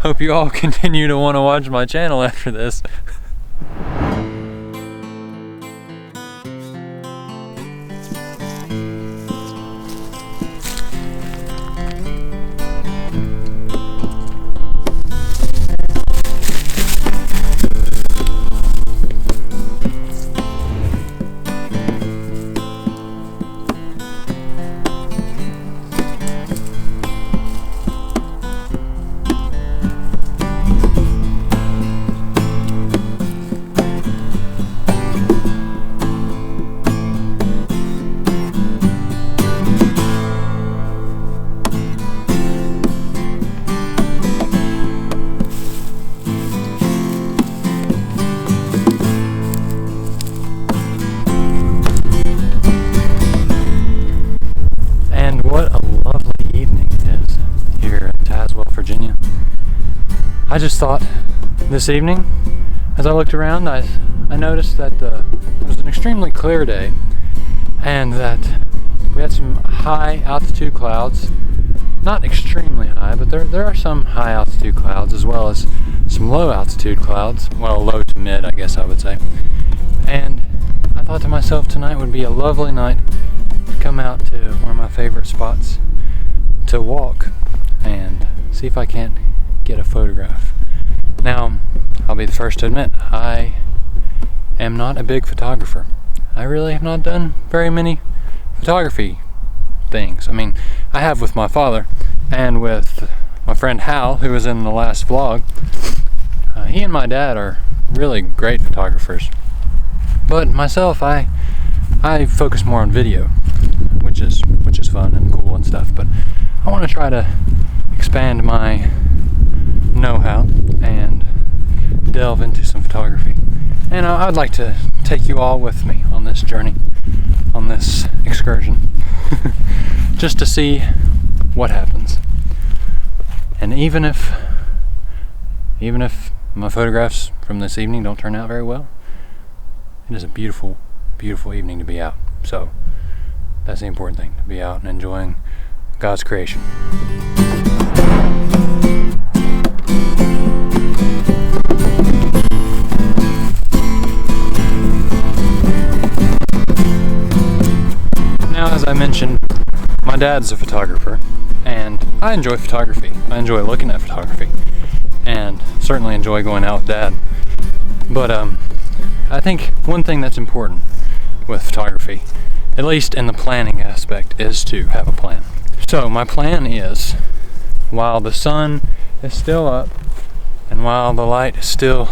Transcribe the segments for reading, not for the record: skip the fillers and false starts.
hope you all continue to want to watch my channel after this. What a lovely evening it is here in Tazewell, Virginia. I just thought this evening, as I looked around, I noticed that it was an extremely clear day and that we had some high altitude clouds. Not extremely high, but there are some high altitude clouds as well as some low altitude clouds. Well, low to mid, I guess I would say. And I thought to myself, tonight would be a lovely night to come out to one of my favorite spots to walk and see if I can't get a photograph. Now, I'll be the first to admit, I am not a big photographer. I really have not done very many photography things. I mean, I have with my father and with my friend Hal, who was in the last vlog. He and my dad are really great photographers. But myself, I focus more on video, which is fun and cool and stuff. But I want to try to expand my know-how and delve into some photography. And I'd like to take you all with me on this journey, on this excursion, just to see what happens. And even if my photographs from this evening don't turn out very well, it is a beautiful, beautiful evening to be out. So that's the important thing, to be out and enjoying God's creation. Now, as I mentioned, my dad's a photographer, and I enjoy photography. I enjoy looking at photography, and certainly enjoy going out with Dad. But I think one thing that's important with photography, at least in the planning aspect, is to have a plan. So my plan is, while the sun is still up and while the light is still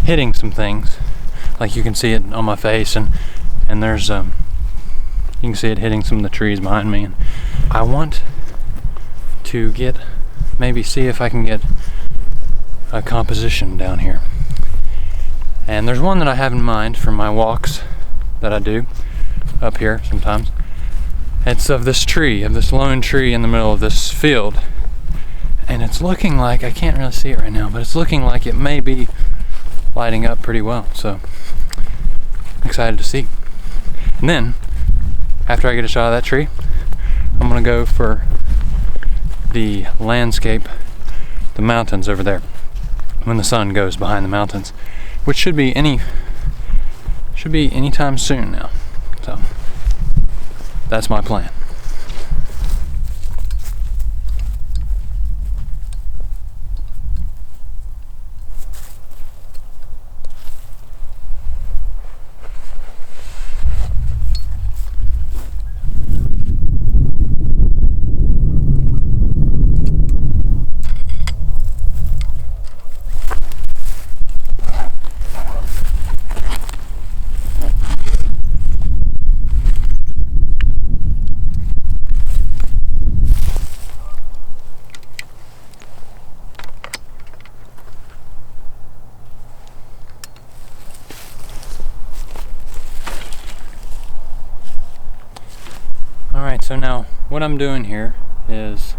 hitting some things, like you can see it on my face, and there's you can see it hitting some of the trees behind me, and I want to maybe see if I can get a composition down here. And there's one that I have in mind for my walks that I do up here sometimes. It's of this lone tree in the middle of this field. And it's looking like, I can't really see it right now, but it's looking like it may be lighting up pretty well. So, excited to see. And then, after I get a shot of that tree, I'm gonna go for the landscape, the mountains over there, when the sun goes behind the mountains, which should be anytime soon now. So that's my plan. Alright, so now what I'm doing here is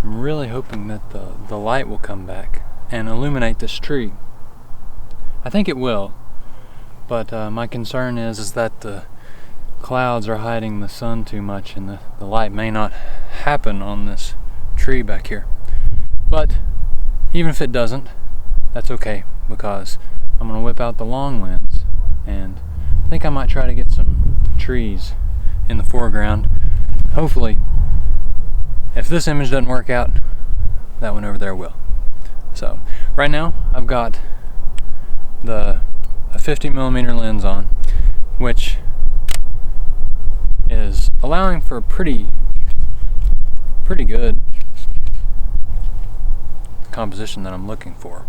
I'm really hoping that the light will come back and illuminate this tree. I think it will, but my concern is that the clouds are hiding the sun too much and the light may not happen on this tree back here. But even if it doesn't, that's okay, because I'm gonna whip out the long lens, and I think I might try to get some trees in the foreground. Hopefully, if this image doesn't work out, that one over there will. So right now I've got a 50mm lens on, which is allowing for pretty good composition that I'm looking for.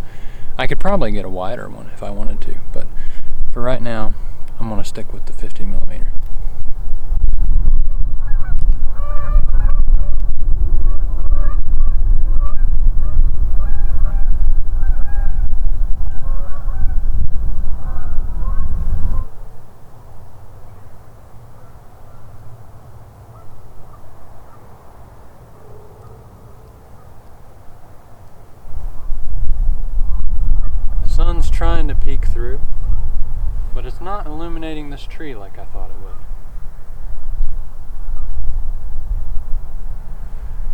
I could probably get a wider one if I wanted to, but for right now I'm going to stick with the 50mm. The sun's trying to peek through, but it's not illuminating this tree like I thought it would.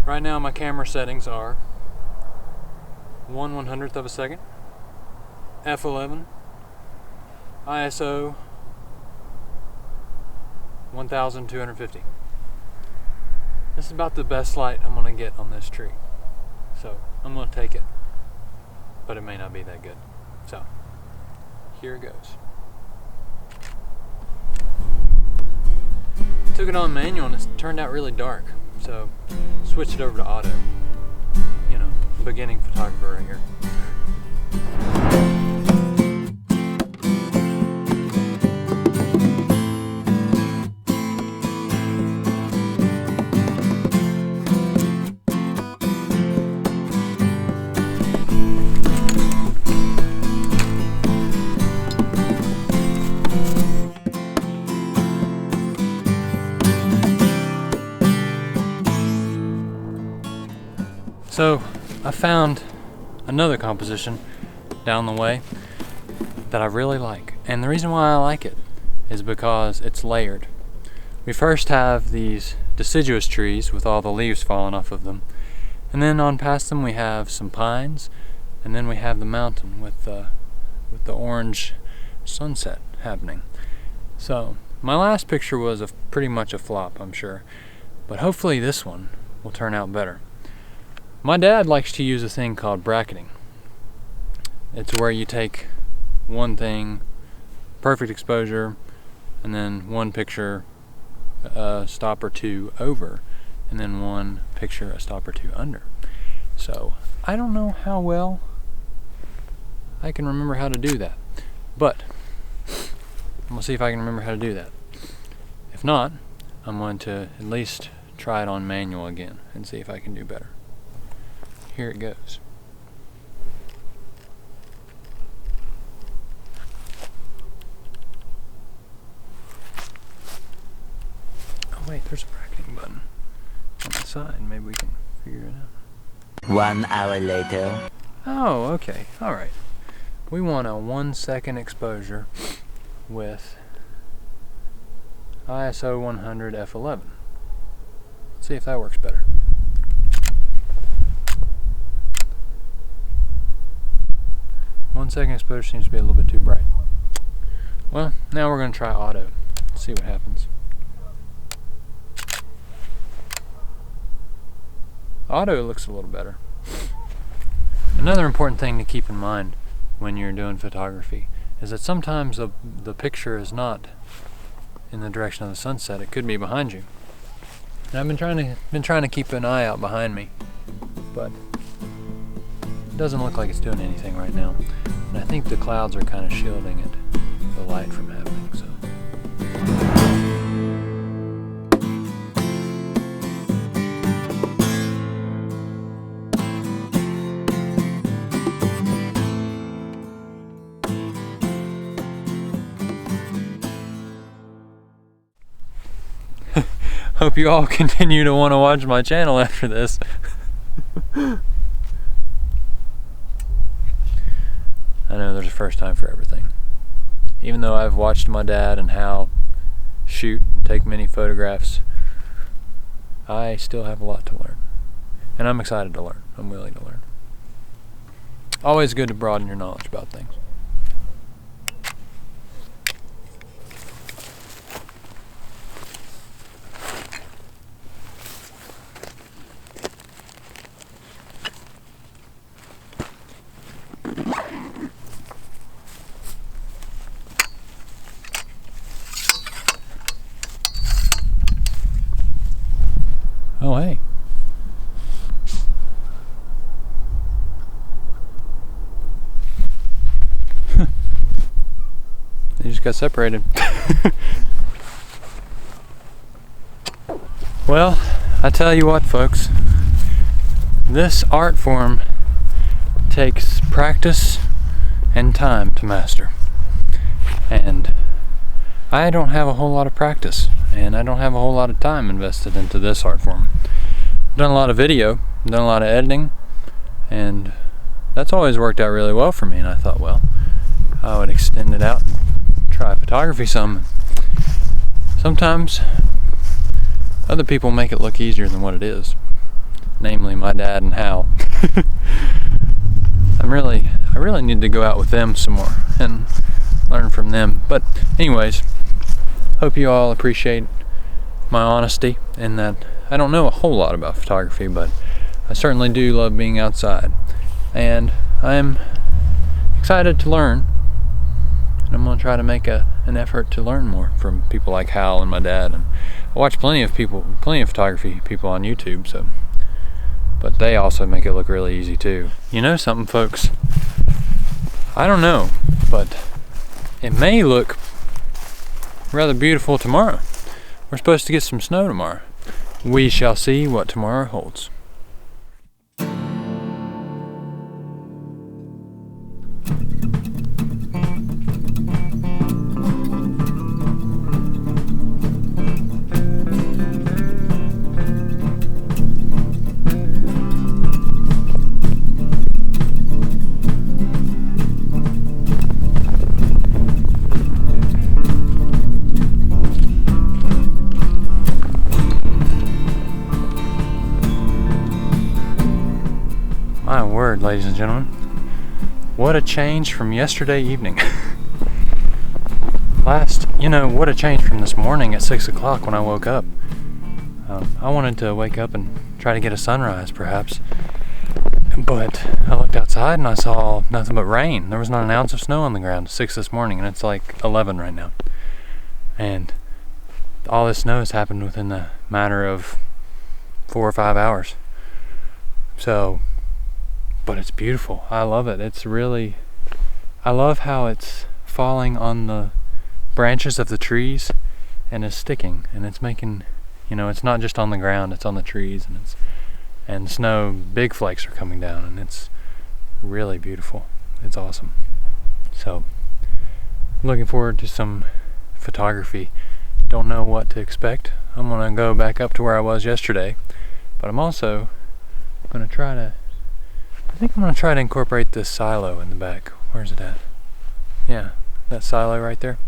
Right now my camera settings are 1/100th of a second, f11, ISO 1250. This is about the best light I'm going to get on this tree, so I'm going to take it, but it may not be that good. So here it goes. Took it on manual and it turned out really dark, so switched it over to auto. You know, beginning photographer right here. So I found another composition down the way that I really like, and the reason why I like it is because it's layered. We first have these deciduous trees with all the leaves falling off of them, and then on past them we have some pines, and then we have the mountain with the orange sunset happening. So my last picture was pretty much a flop, I'm sure, but hopefully this one will turn out better. My dad likes to use a thing called bracketing. It's where you take one thing, perfect exposure, and then one picture a stop or two over, and then one picture a stop or two under. So I don't know how well I can remember how to do that, but I'm going to see if I can remember how to do that. If not, I'm going to at least try it on manual again and see if I can do better. Here it goes. Oh wait, there's a bracketing button on the side. Maybe we can figure it out. 1 hour later. Oh, okay. Alright. We want a 1-second exposure with ISO 100 f11. Let's see if that works better. One-second exposure seems to be a little bit too bright. Well, now we're going to try auto. See what happens. Auto looks a little better. Another important thing to keep in mind when you're doing photography is that sometimes the picture is not in the direction of the sunset. It could be behind you. And I've been trying to keep an eye out behind me, but it doesn't look like it's doing anything right now. And I think the clouds are kind of shielding it, the light from happening. So. Hope you all continue to want to watch my channel after this. I know there's a first time for everything. Even though I've watched my dad and Hal shoot and take many photographs, I still have a lot to learn. And I'm excited to learn. I'm willing to learn. Always good to broaden your knowledge about things. Oh, hey. They just got separated. Well, I tell you what, folks. This art form takes practice and time to master. And I don't have a whole lot of practice, and I don't have a whole lot of time invested into this art form. I've done a lot of video, done a lot of editing, and that's always worked out really well for me. And I thought, well, I would extend it out and try photography some. Sometimes other people make it look easier than what it is, namely my dad and Hal. I really need to go out with them some more and learn from them. But anyways, hope you all appreciate my honesty in that I don't know a whole lot about photography, but I certainly do love being outside, and I'm excited to learn, and I'm going to try to make an effort to learn more from people like Hal and my dad. And I watch plenty of photography people on YouTube, but they also make it look really easy too. You know something, folks? I don't know, but it may look rather beautiful tomorrow. We're supposed to get some snow tomorrow. We shall see what tomorrow holds. My word, ladies and gentlemen, what a change from yesterday evening. What a change from this morning at 6 o'clock when I woke up. I wanted to wake up and try to get a sunrise, perhaps, but I looked outside and I saw nothing but rain. There was not an ounce of snow on the ground at 6 this morning, and it's like 11 right now. And all this snow has happened within the matter of 4 or 5 hours. But it's beautiful. I love it. I love how it's falling on the branches of the trees and is sticking, and it's making, it's not just on the ground, it's on the trees, and the snow, big flakes are coming down, and it's really beautiful. It's awesome. So, looking forward to some photography. Don't know what to expect. I'm gonna go back up to where I was yesterday, but I'm also gonna try to incorporate this silo in the back. Where's it at? Yeah, that silo right there.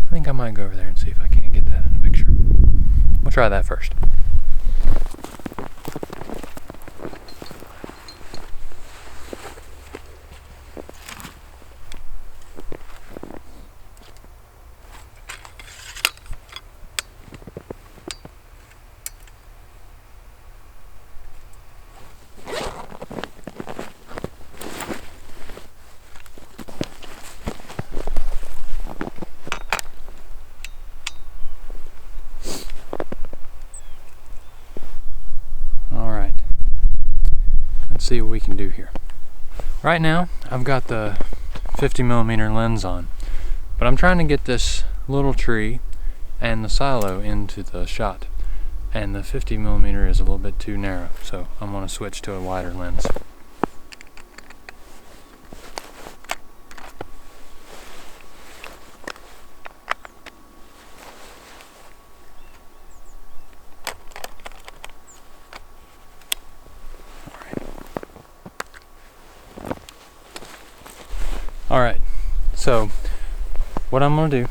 I think I might go over there and see if I can't get that in the picture. We'll try that first. See what we can do here. Right now I've got the 50mm lens on, but I'm trying to get this little tree and the silo into the shot, and the 50mm is a little bit too narrow, so I'm going to switch to a wider lens. Alright, so what I'm going to do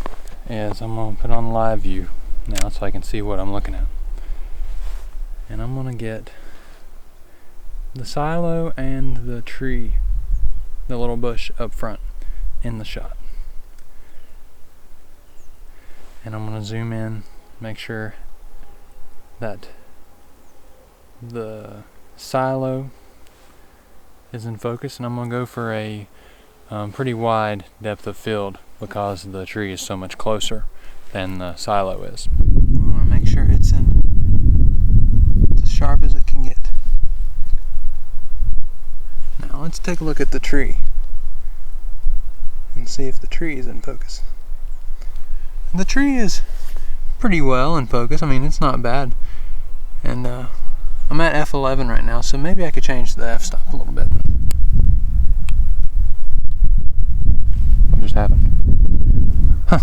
is I'm going to put on live view now so I can see what I'm looking at. And I'm going to get the silo and the tree the little bush up front in the shot. And I'm going to zoom in, make sure that the silo is in focus, and I'm going to go for a pretty wide depth of field because the tree is so much closer than the silo is. I want to make sure it's as sharp as it can get. Now let's take a look at the tree and see if the tree is in focus. The tree is pretty well in focus. I mean, it's not bad. And I'm at f11 right now, so maybe I could change the f-stop a little bit. What just happened? Huh.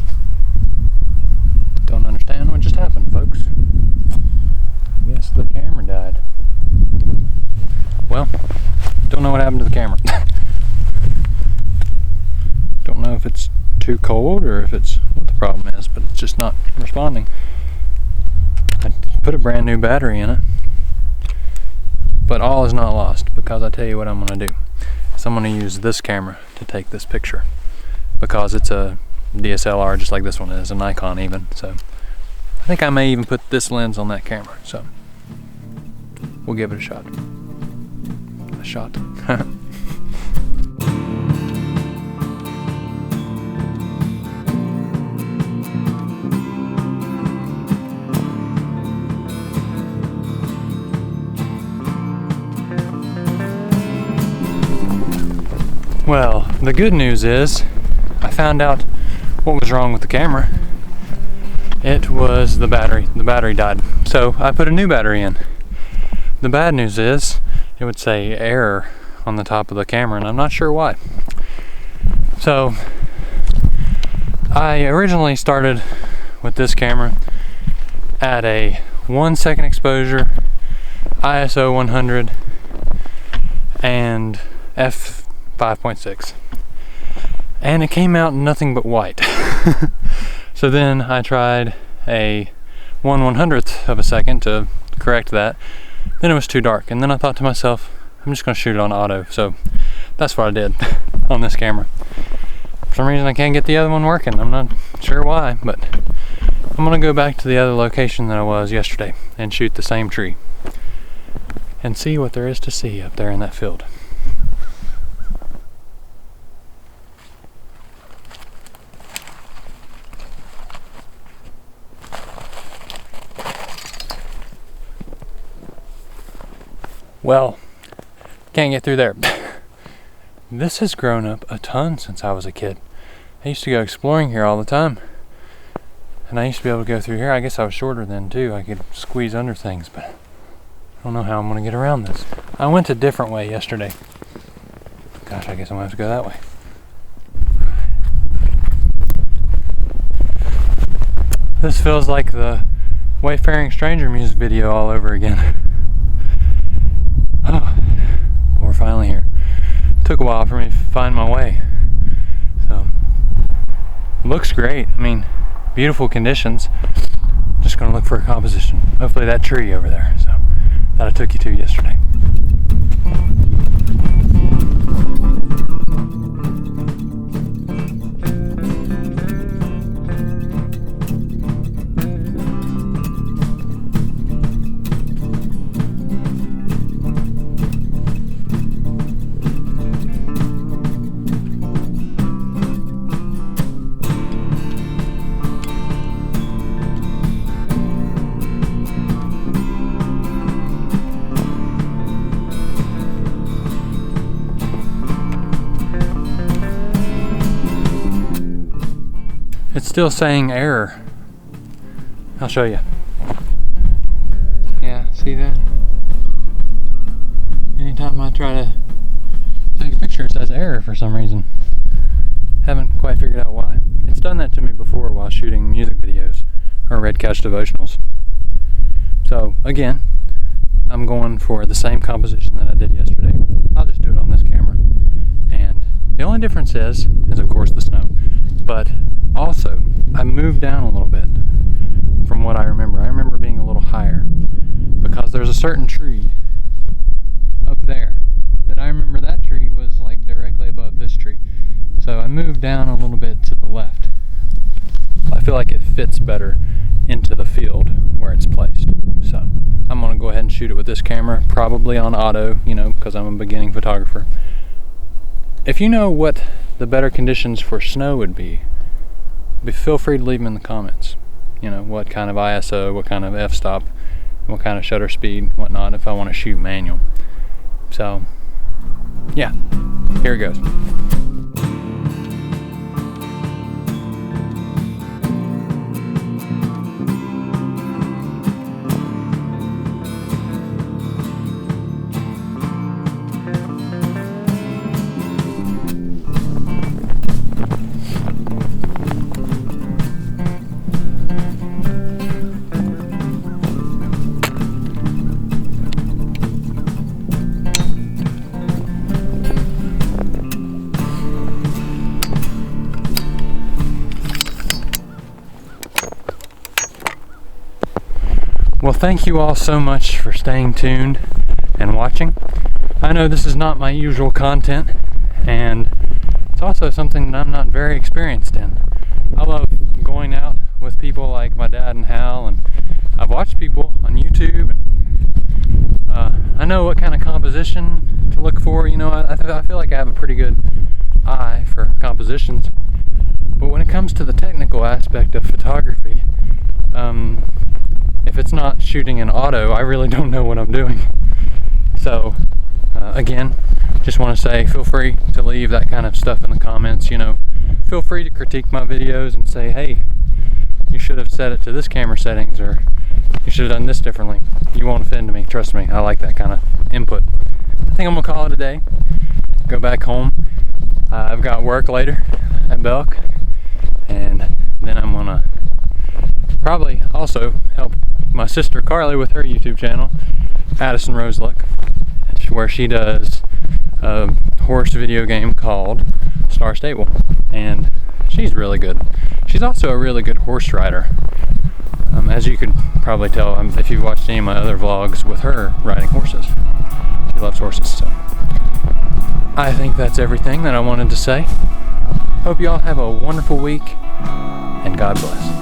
Don't understand what just happened, folks. I guess the camera died. Well, don't know what happened to the camera. Don't know if it's too cold or if it's what the problem is, but it's just not responding. I put a brand new battery in it, but all is not lost, because I tell you what I'm going to do. So I'm going to use this camera to take this picture, because it's a DSLR just like this one is, a Nikon even. So I think I may even put this lens on that camera. So we'll give it a shot. A shot. Well, the good news is I found out what was wrong with the camera. It was the battery. The battery died. So I put a new battery in. The bad news is it would say error on the top of the camera, and I'm not sure why. So I originally started with this camera at a 1 second exposure, ISO 100, and f5.6, and it came out nothing but white. So then I tried a 1/100th of a second to correct that. Then it was too dark, and then I thought to myself, I'm just going to shoot it on auto. So that's what I did on this camera. For some reason I can't get the other one working. I'm not sure why, but I'm going to go back to the other location that I was yesterday and shoot the same tree and see what there is to see up there in that field. Well, can't get through there. This has grown up a ton since I was a kid. I used to go exploring here all the time, and I used to be able to go through here. I guess I was shorter then too. I could squeeze under things, but I don't know how I'm going to get around this. I went a different way yesterday. Gosh, I guess I'm going to have to go that way. This feels like the Wayfaring Stranger music video all over again. Oh, we're finally here. It took a while for me to find my way. So, looks great. I mean, beautiful conditions. Just gonna look for a composition. Hopefully that tree over there, so that I took you to yesterday. It's still saying error. I'll show you. Yeah, see that? Anytime I try to take a picture, it says error for some reason. Haven't quite figured out why. It's done that to me before while shooting music videos or Red Couch devotionals. So again, I'm going for the same composition that I did yesterday. I'll just do it on this camera. And the only difference is of course the snow. But also, I moved down a little bit from what I remember. I remember being a little higher because there's a certain tree up there that I remember that tree was like directly above me. moved down a little bit to the left. I feel like it fits better into the field where it's placed. So I'm going to go ahead and shoot it with this camera, probably on auto, because I'm a beginning photographer. If you know what the better conditions for snow would be, feel free to leave them in the comments. What kind of ISO, what kind of f-stop, what kind of shutter speed, whatnot, if I want to shoot manual. So yeah, here it goes. Well, thank you all so much for staying tuned and watching. I know this is not my usual content, and it's also something that I'm not very experienced in. I love going out with people like my dad and Hal, and I've watched people on YouTube, and I know what kind of composition to look for. I feel like I have a pretty good eye for compositions, but when it comes to the technical aspect of photography, if it's not shooting in auto, I really don't know what I'm doing. So again, just want to say, feel free to leave that kind of stuff in the comments. Feel free to critique my videos and say, hey, you should have set it to this camera settings, or you should have done this differently. You won't offend me, trust me. I like that kind of input. I think I'm gonna call it a day, go back home. I've got work later at Belk, and then I'm gonna probably also help my sister Carly with her YouTube channel, Addison Rose Luck, where she does a horse video game called Star Stable, and she's really good. She's also a really good horse rider, as you could probably tell if you've watched any of my other vlogs with her riding horses. She loves horses. So I think that's everything that I wanted to say. Hope you all have a wonderful week, and God bless.